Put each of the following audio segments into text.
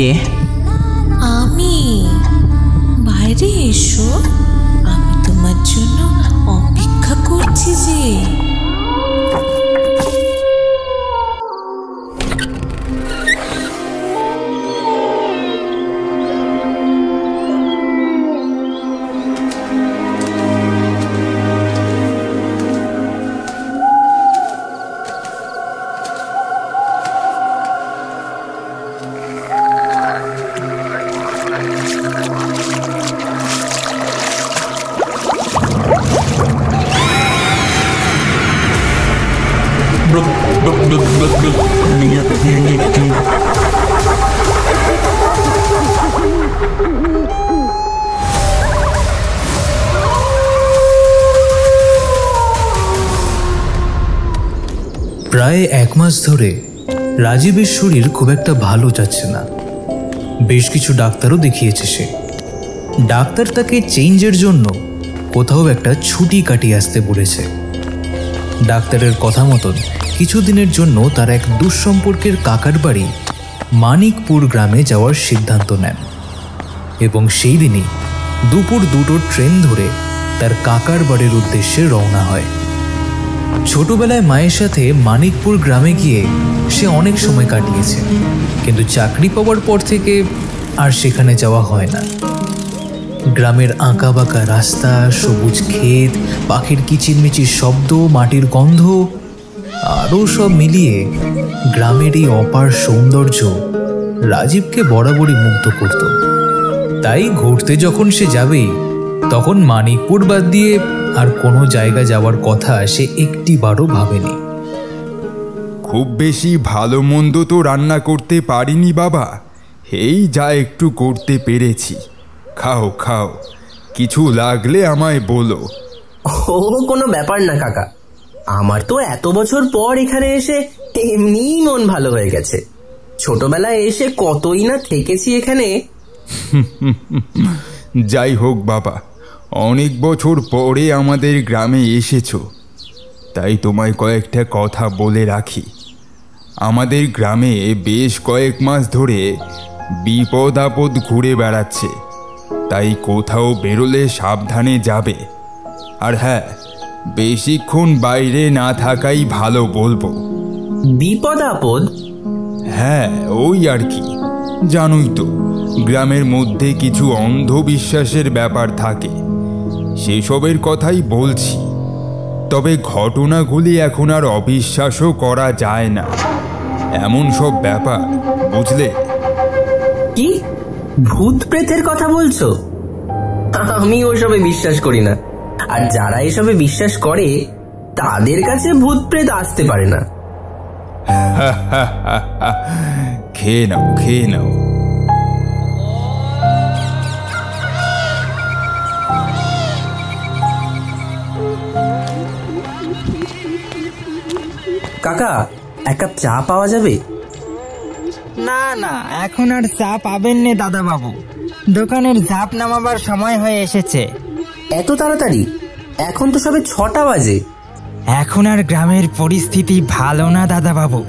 কে? আমি। বাইরে এসো, আমি তোমার জন্য অপেক্ষা করছি যে। প্রায় 1 মাস ধরে রাজীবের শরীর খুব একটা ভালো যাচ্ছে না। বেশ কিছু ডাক্তারও দেখিয়েছে সে। ডাক্তার তাকে চেঞ্জের জন্য কোথাও একটা ছুটি কাটিয়ে আসতে বলেছে। ডাক্তারের কথা মতন কিছুদিনের জন্য তার এক দুঃসম্পর্কের কাকার বাড়ি মানিকপুর গ্রামে যাওয়ার সিদ্ধান্ত নেন এবং সেই দিনই দুপুর 2টো ট্রেন ধরে তার কাকার বাড়ির উদ্দেশ্যে রওনা হয়। ছোটবেলায় মায়ের সাথে মানিকপুর গ্রামে গিয়ে সে অনেক সময় কাটিয়েছে, কিন্তু চাকরি পাওয়ার পর থেকে আর সেখানে যাওয়া হয় না। গ্রামের আঁকাবাঁকা রাস্তা, সবুজ ক্ষেত, পাখির কিচিরমিচির শব্দ, মাটির গন্ধ আরও সব মিলিয়ে গ্রামের এই অপার সৌন্দর্য রাজীবকে বরাবরই মুগ্ধ করত। তাই ঘুরতে যখন সে যাবেই তখন মানিকপুর বাদ দিয়ে আর কোনো জায়গা যাওয়ার কথা সে একটিবারও ভাবেনি। খুব বেশি ভালো মন্দ তো রান্না করতে পারিনি বাবা, এই যা একটু করতে পেরেছি। খাও খাও, কিছু লাগলে আমায় বলো। ও কোনো ব্যাপার না কাকা, আমার তো এত বছর পর এখানে এসে এমনিই মন ভালো হয়ে গেছে। ছোটবেলায় এসে কতই না থেকেছি এখানে। যাই হোক বাবা, অনেক বছর পরে আমাদের গ্রামে এসেছো, তাই তোমায় কয়েকটা কথা বলে রাখি। আমাদের গ্রামে বেশ কয়েক মাস ধরে বিপদ আপদ ঘুরে বেড়াচ্ছে, তাই কোথাও বেরোলে সাবধানে যাবে। আর হ্যাঁ, বেশিক্ষণ বাইরে না থাকাই ভালো বলবো। বিপদ আপদ? হ্যাঁ, ওই আর কি, জানোই তো গ্রামের মধ্যে কিছু অন্ধবিশ্বাসের ব্যাপার থাকে, সেসবের কথাই বলছি। তবে ঘটনাগুলি এখন আর অবিশ্বাসও করা যায় না, এমন সব ব্যাপার, বুঝলে? কি ভূত প্রেতের কথা বলছো? আমি ওসবে বিশ্বাস করি না, আর যারা এসবে বিশ্বাস করে তাদের কাছে ভূত প্রেত আসতে পারে না। খেয়ে নাও, খেয়ে নাও। কাকা, এক কাপ চা পাওয়া যাবে? না না, এখন আর চা পাবেন না দাদা বাবু, দোকানের ঝাঁপ নামাবার সময় হয়ে এসেছে। এত তাড়াতাড়ি? এখন তো সবে 6টা বাজে। এখন আর গ্রামের পরিস্থিতি ভালো না দাদা বাবু,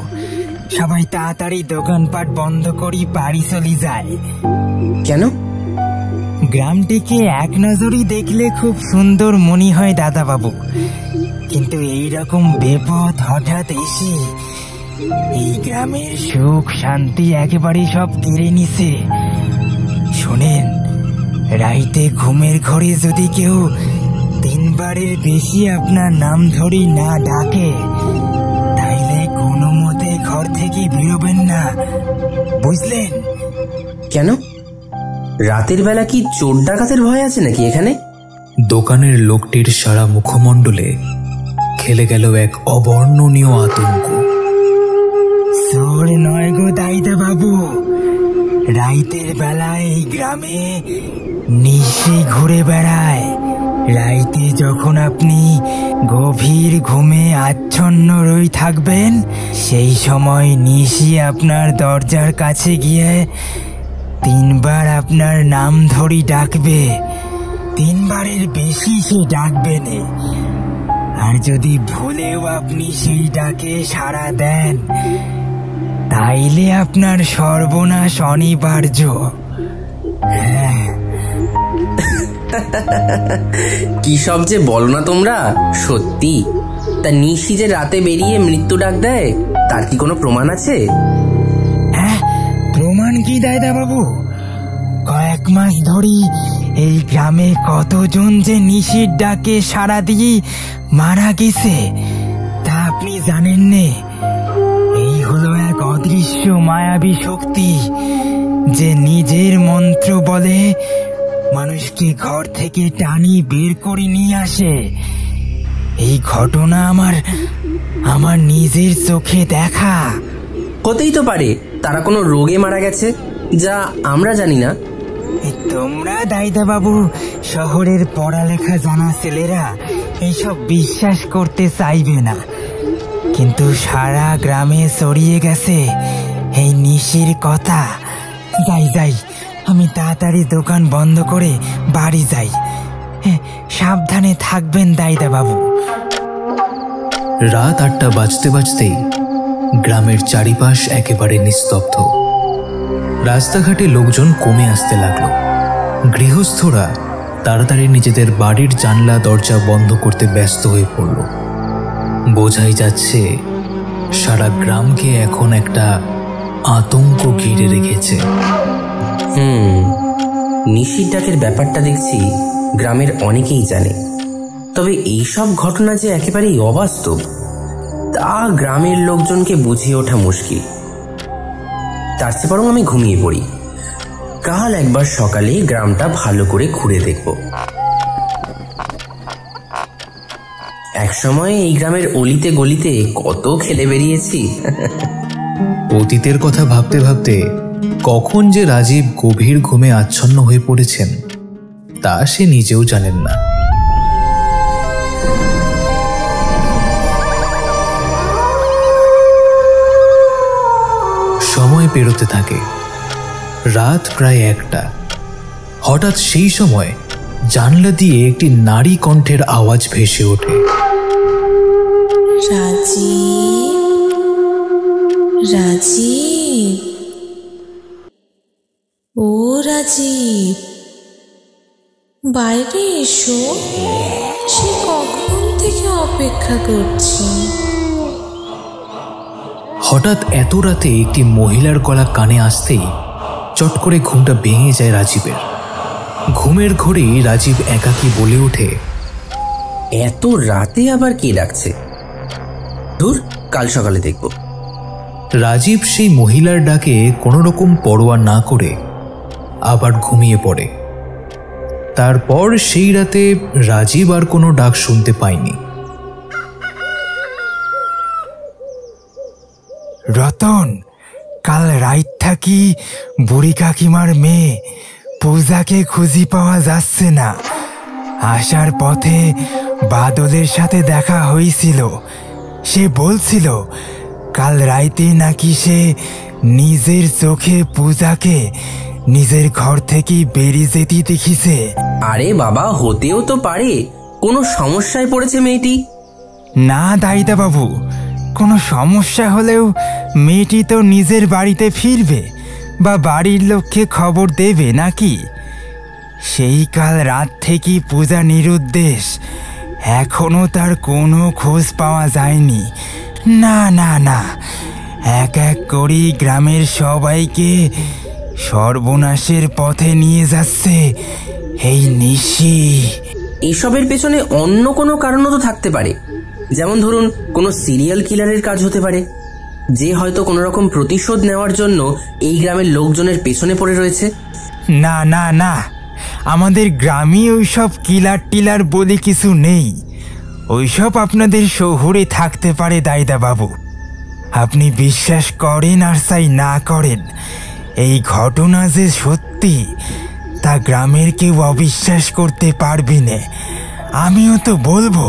সবাই তাড়াতাড়ি দোকানপাট বন্ধ করি বাড়ি চলে যায়। কেন? গ্রামটিকে এক নজরই দেখলে খুব সুন্দর মনে হয় দাদা বাবু, কিন্তু এইরকম বিপদ হঠাৎ এসে এই গ্রামের সুখ শান্তি একেবারে সব কেড়ে নিছে। শোনেন, রাইতে ঘুমের ঘরে যদি কেউ 3 বারের বেশি আপনার নাম ধরি না ডাকে, তাইলে কোনো মতে ঘর থেকে বেরোবেন না, বুঝলেন? কেন? রাতের বেলা কি চোর ডাকাতের ভয় আছে নাকি এখানে? দোকানের লোকটির সারা মুখমণ্ডলে খেলে গেল এক অবর্ণনীয় আতঙ্ক। চোর নয় গো দাইদা বাবু, রাইতের বেলায় এই গ্রামে নিশে ঘুরে বেড়ায়। রাইতে যখন আপনি গভীর ঘুমে আচ্ছন্ন রয়ে থাকবেন, সেই সময় নিশি আপনার দরজার কাছে গিয়ে 3 বার আপনার নাম ধরি ডাকবে। 3 বারের বেশি সে ডাকবে না, আর যদি ভুলেও আপনি সেই ডাকে সাড়া দেন, তাইলে আপনার সর্বনাশ অনিবার্য। কি সব যে বলো না তোমরা, সত্যি। তা নিশি যে রাতে বেরিয়ে মৃত্যু ডাক দেয়, তার কি কোনো প্রমাণ আছে? হ্যাঁ, প্রমাণ কি দাদা বাবু? কয়েক মাস ধরে এই গ্রামে কতজন যে নিশির ডাকে সাড়া দিয়ে মারা গেছে তা আপনি জানেন নে? এই হলো এক অদৃশ্য মায়াবী শক্তি যে নিজের মন্ত্র বলে মানুষকে ঘর থেকে টানি বের করে নিয়ে আসে। এই ঘটনা আমার নিজের চোখে দেখা। হতেই তো পারে তারা কোনো রোগে মারা গেছে, যা আমরা জানি না। তোমরা দাইদা বাবু শহরের পড়ালেখা জানা ছেলেরা এইসব বিশ্বাস করতে চাইবে না, কিন্তু সারা গ্রামে ছড়িয়ে গেছে এই নিশির কথা। যাই আমি তাড়াতাড়ি দোকান বন্ধ করে বাড়ি যাই। সাবধানে থাকবেন দাইদা বাবু। রাত 8টা বাজতে বাজতেই গ্রামের চারিপাশ একেবারে নিস্তব্ধ। রাস্তাঘাটে লোকজন কমে আসতে লাগলো। গৃহস্থরা তাড়াতাড়ি নিজেদের বাড়ির জানলা দরজা বন্ধ করতে ব্যস্ত হয়ে পড়ল। বোঝাই যাচ্ছে সারা গ্রামকে এখন একটা আতঙ্ক ঘিরে রেখেছে। নিশির ডাকের ব্যাপারটা দেখছি গ্রামের অনেকেই জানে, তবে এইসব ঘটনা যে একেবারেই অবাস্তব তা গ্রামের লোকজনকে বুঝিয়ে ওঠা মুশকিল। তার চেয়ে বরং আমি ঘুমিয়ে পড়ি, কাল একবার সকালে গ্রামটা ভালো করে ঘুরে দেখব। একসময় এই গ্রামের অলিতে গলিতে কত খেলে বেরিয়েছি। অতীতের কথা ভাবতে ভাবতে কখন যে রাজীব গভীর ঘুমে আচ্ছন্ন হয়ে পড়েছেন তা সে নিজেও জানেন না। সময় পেরোতে থাকে, রাত প্রায় 1টা। হঠাৎ সেই সময় জানলা দিয়ে একটি নারী কণ্ঠের আওয়াজ ভেসে ওঠে। রাজীব, ও রাজীব, বাইরে এসো, সে কখন থেকে অপেক্ষা করছি। হঠাৎ এত রাতে একটি মহিলার গলা কানে আসতেই চট করে ঘুমটা ভেঙে যায় রাজীবের। ঘুমের ঘোরেই রাজীব একাকী বলে ওঠে, এত রাতে আবার কে ডাকছে? ধুর, কাল সকালে দেখব। রাজীব সেই মহিলার ডাকে কোনো রকম পরোয়া না করে আবার ঘুমিয়ে পড়ে। তারপর সেই রাতে রাজীব আর কোনো ডাক শুনতে পায়নি। রতন, কাল রাত থাকি বুড়ি কাকিমার মেয়ে পূজাকে খুঁজি পাওয়া যাচ্ছে না। আসার পথে বাদলের সাথে দেখা হয়েছিল। সে বলছিল কাল রাইতে নাকি সে নিজের চোখে পূজাকে নিজের ঘর থেকে বেরিয়ে যেতে দেখিছে। আরে বাবা, হতেও তো পারে কোনো সমস্যায় পড়েছে মেয়েটি। না দাইদা বাবু, কোনো সমস্যা হলেও মেয়েটি তো নিজের বাড়িতে ফিরবে বা বাড়ির লোককে খবর দেবে নাকি? সেই কাল রাত থেকে পূজা নিরুদ্দেশ, এখনো তার কোনো খোঁজ পাওয়া যায়নি। না না না, এক এক করে গ্রামের সবাইকে সর্বনাশের পথে নিয়ে যাচ্ছে এই নিশি। এসবের পেছনে অন্য কোনো কারণও তো থাকতে পারে, যেমন ধরুন কোনো সিরিয়াল কিলারের কাজ হতে পারে, যে হয়তো কোনো রকম প্রতিশোধ নেওয়ার জন্য এই গ্রামের লোকজনের পেছনে পড়ে রয়েছে। না না না, আমাদের গ্রামে ওইসব কিলার টিলার বলে কিছু নেই। ওইসব আপনাদের শহরে থাকতে পারে দাইদা বাবু। আপনি বিশ্বাস করেন আর চাই না করেন, এই ঘটনা যে সত্যি তা গ্রামের কেউ অবিশ্বাস করতে পারবে না। আমিও তো বলবো,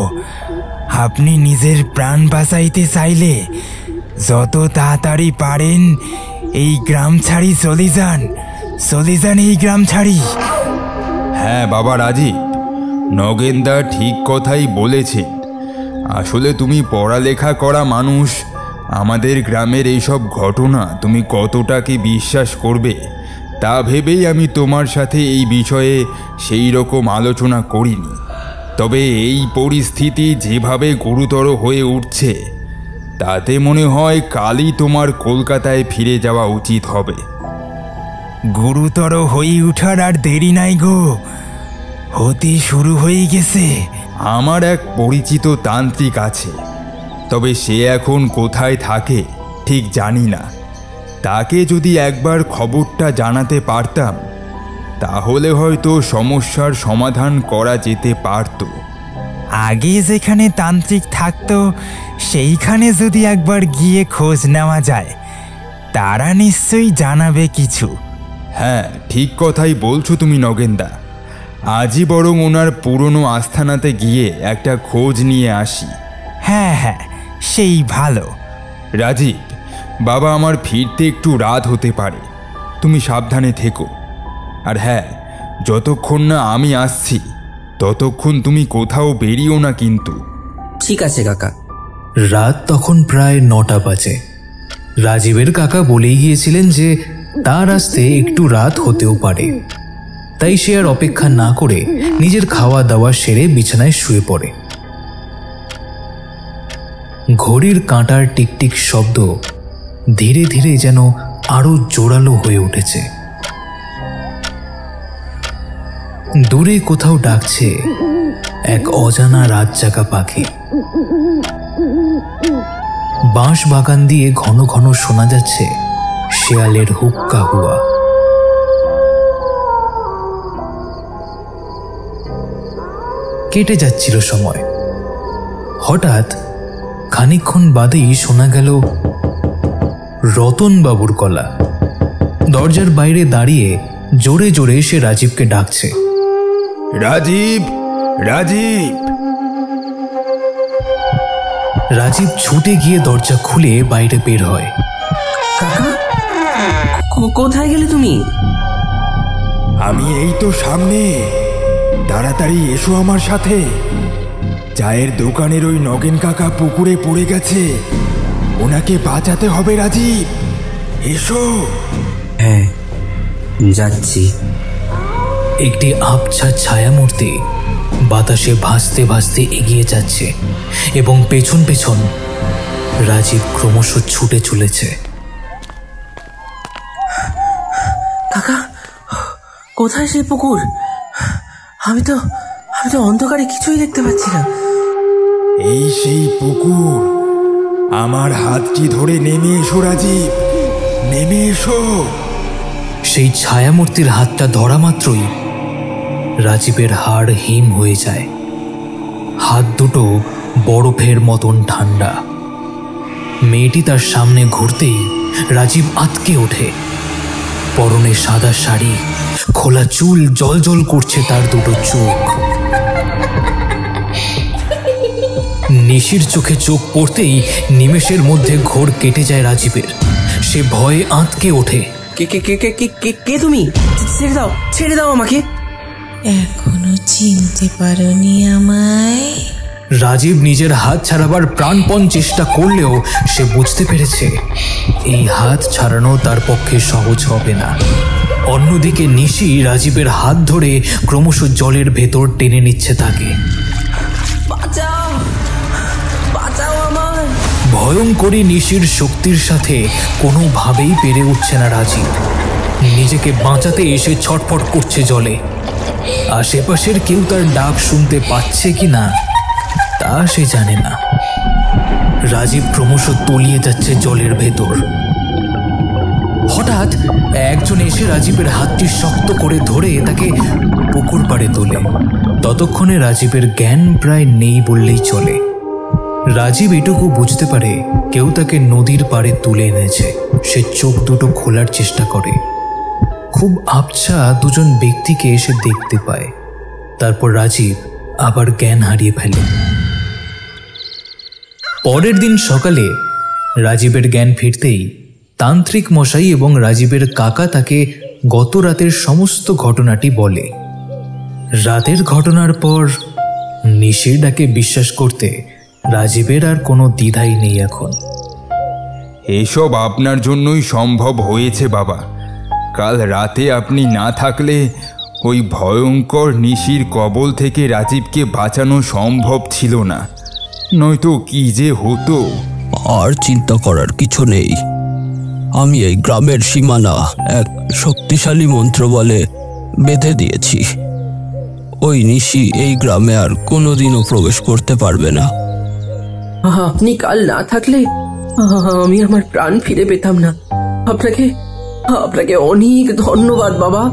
আপনি নিজের প্রাণ বাঁচাইতে চাইলে যত তাড়াতাড়ি পারেন এই গ্রাম ছাড়ি চলে যান এই গ্রাম ছাড়ি। হ্যাঁ বাবা রাজীব, নগেনদা ঠিক কথাই বলেছেন। আসলে তুমি পড়ালেখা করা মানুষ, আমাদের গ্রামের এইসব ঘটনা তুমি কতটা কি বিশ্বাস করবে তা ভেবেই আমি তোমার সাথে এই বিষয়ে সেই রকম আলোচনা করিনি। তবে এই পরিস্থিতি যেভাবে গুরুতর হয়ে উঠছে তাতে মনে হয় কালই তোমার কলকাতায় ফিরে যাওয়া উচিত হবে। গুরুতর হয়ে উঠার আর দেরি নাই গো, হতে শুরু হয়ে গেছে। আমার এক পরিচিত তান্ত্রিক আছে, তবে সে এখন কোথায় থাকে ঠিক জানি না। তাকে যদি একবার খবরটা জানাতে পারতাম তাহলে হয়তো সমস্যার সমাধান করা যেতে পারত। আগে যেখানে তান্ত্রিক থাকতো সেইখানে যদি একবার গিয়ে খোঁজ নেওয়া যায়, তারা নিশ্চয়ই জানাবে কিছু। হ্যাঁ, ঠিক কথাই বলছো তুমি নগেনদা। আজই বরং ওনার পুরনো আস্থানাতে গিয়ে একটা খোঁজ নিয়ে আসি। হ্যাঁ হ্যাঁ, সেই ভালো। রাজীব, বাবা আমার ফিরতে একটু রাত হতে পারে, তুমি সাবধানে থেকো। আর হ্যাঁ, যতক্ষণ না আমি আসছি ততক্ষণ তুমি কোথাও বেরিও না কিন্তু। ঠিক আছে কাকা। রাত তখন প্রায় 9টা বাজে। রাজীবের কাকা বলেই গিয়েছিলেন যে তার আসতে একটু রাত হতেও পারে, তাই সে আর অপেক্ষা না করে নিজের খাওয়া দাওয়া সেরে বিছানায় শুয়ে পড়ে। ঘড়ির কাঁটার টিকটিক শব্দ ধীরে ধীরে যেন আরো জোরালো হয়ে উঠেছে। দূরে কোথাও ডাকছে এক অজানা রাত জাগা পাখি। বাঁশ বাগান দিয়ে ঘন ঘন শোনা যাচ্ছে শেয়ালের হুক্কা হুয়া। কেটে যাচ্ছিল সময়। হঠাৎ খানিকক্ষণ বাদেই শোনা গেল রতন বাবুর গলা। দরজার বাইরে দাঁড়িয়ে জোরে জোরে সে রাজীবকে ডাকছে। রাজীব, রাজীব। রাজীব ছুটে গিয়ে দরজা খুলে বাইরে বের হয়। কাকা, কোথায় গেলে তুমি? আমি এই তো সামনে, তাড়াতাড়ি এসো আমার সাথে। চায়ের দোকানের ওই নগেন কাকা পুকুরে পড়ে গেছে, ওনাকে বাঁচাতে হবে রাজীব, এসো। হ্যাঁ, যাচ্ছি। একটি আবছা ছায়ামূর্তি বাতাসে ভাসতে ভাসতে এগিয়ে যাচ্ছে এবং পেছন পেছন রাজীব ক্রমশ ছুটে চলেছে। কাকা, কোথায় সেই পুকুর? আমি তো অন্ধকারে কিছুই দেখতে পাচ্ছি না। এই সেই পুকুর, আমার হাতটি ধরে নেমে এসো রাজীব, নেমে এসো। সেই ছায়ামূর্তির হাতটা ধরা মাত্রই রাজীবের হাড় হিম হয়ে যায়। হাত দুটো বরফের মতন ঠান্ডা। মেয়েটি তার সামনে ঘুরতেই রাজীব আঁতকে ওঠে। পরনে সাদা শাড়ি, খোলা চুল, জ্বলজ্বল করছে তার দুটো চোখ। নিশির চোখে চোখ পড়তেই নিমেষের মধ্যে ঘোর কেটে যায় রাজীবের। সে ভয়ে আঁতকে ওঠে। কে তুমি? ছেড়ে দাও আমাকে। এখনো চিনতে পারোনি আমায়? রাজীব নিজের হাত ছাড়াবার প্রাণপণ চেষ্টা করলেও সে বুঝতে পেরেছে এই হাত ছাড়ানো তার পক্ষে সহজ হবে না। অন্যদিকে নিশি রাজীবের হাত ধরে ক্রমশ জলের ভেতর টেনে নিচ্ছে তাকে। বাঁচাও, বাঁচাও আমায়। ভয়ঙ্করী নিশির শক্তির সাথে কোনোভাবেই পেরে উঠছে না রাজীব। নিজেকে বাঁচাতে এসে ছটফট করছে জলে। আশেপাশের কেউ তার ডাক শুনতে পাচ্ছে কিনা তা সে জানে না। রাজীব ক্রমশ তলিয়ে যাচ্ছে জলের ভেতর। হঠাৎ একজন এসে রাজীবের হাতটি শক্ত করে ধরে তাকে পুকুর পাড়ে তোলে। ততক্ষণে রাজীবের জ্ঞান প্রায় নেই বললেই চলে। রাজীব এটুকু বুঝতে পারে কেউ তাকে নদীর পাড়ে তুলে এনেছে। সে চোখ দুটো খোলার চেষ্টা করে। খুব আবছা দুজন ব্যক্তিকে এসে দেখতে পায়। তারপর রাজীব আবার জ্ঞান হারিয়ে ফেলে। পরের দিন সকালে রাজীবের জ্ঞান ফিরতেই তান্ত্রিক মশাই এবং রাজীবের কাকা তাকে গত রাতের সমস্ত ঘটনাটি বলে। রাতের ঘটনার পর নিশির ডাকে বিশ্বাস করতে রাজীবের আর কোনো দ্বিধাই নেই এখন। এসব আপনার জন্যই সম্ভব হয়েছে বাবা। কাল রাতে আপনি না থাকলে ওই ভয়ঙ্কর নিশির কবল থেকে রাজীবকে বাঁচানো সম্ভব ছিল না, নয়তো কি যে হতো। আর চিন্তা করার কিছু নেই। আমি এই গ্রামের সীমানা এক শক্তিশালী মন্ত্র বলে বেঁধে দিয়েছি। ওই নিশি এই গ্রামে আর কোনোদিনও প্রবেশ করতে পারবে না। আপনি কাল না থাকলে আমি আমার প্রাণ ফিরে পেতাম না। আপনাকে অনেক ধন্যবাদ বাবা।